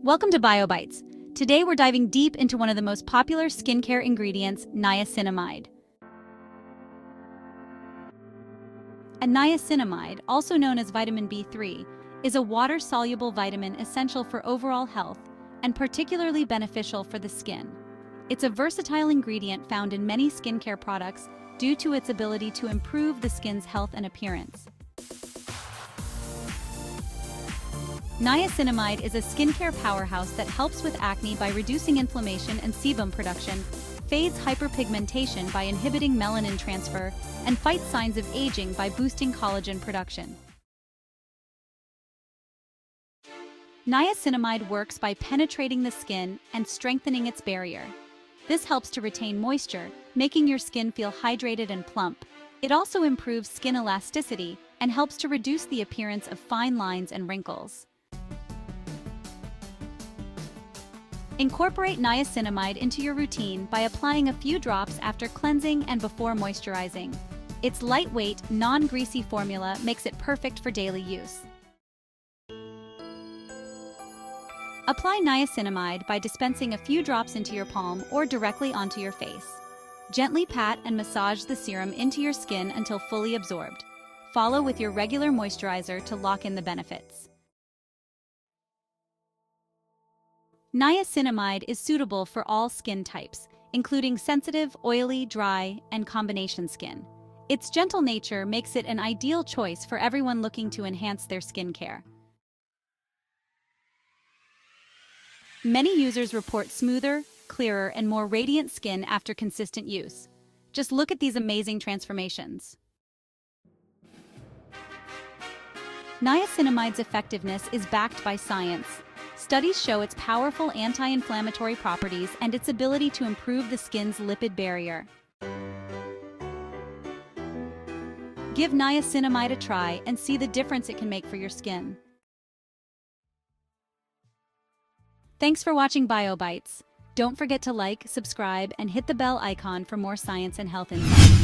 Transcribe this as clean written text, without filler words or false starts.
Welcome to Biobites. Today we're diving deep into one of the most popular skincare ingredients, niacinamide. A niacinamide, also known as vitamin B3, is a water-soluble vitamin essential for overall health and particularly beneficial for the skin. It's a versatile ingredient found in many skincare products due to its ability to improve the skin's health and appearance. Niacinamide is a skincare powerhouse that helps with acne by reducing inflammation and sebum production, fades hyperpigmentation by inhibiting melanin transfer, and fights signs of aging by boosting collagen production. Niacinamide works by penetrating the skin and strengthening its barrier. This helps to retain moisture, making your skin feel hydrated and plump. It also improves skin elasticity and helps to reduce the appearance of fine lines and wrinkles. Incorporate niacinamide into your routine by applying a few drops after cleansing and before moisturizing. Its lightweight, non-greasy formula makes it perfect for daily use. Apply niacinamide by dispensing a few drops into your palm or directly onto your face. Gently pat and massage the serum into your skin until fully absorbed. Follow with your regular moisturizer to lock in the benefits. Niacinamide is suitable for all skin types, including sensitive, oily, dry, and combination skin. Its gentle nature makes it an ideal choice for everyone looking to enhance their skincare. Many users report smoother, clearer, and more radiant skin after consistent use. Just look at these amazing transformations. Niacinamide's effectiveness is backed by science. Studies show its powerful anti-inflammatory properties and its ability to improve the skin's lipid barrier. Give niacinamide a try and see the difference it can make for your skin. Thanks for watching Biobites. Don't forget to like, subscribe, and hit the bell icon for more science and health insights.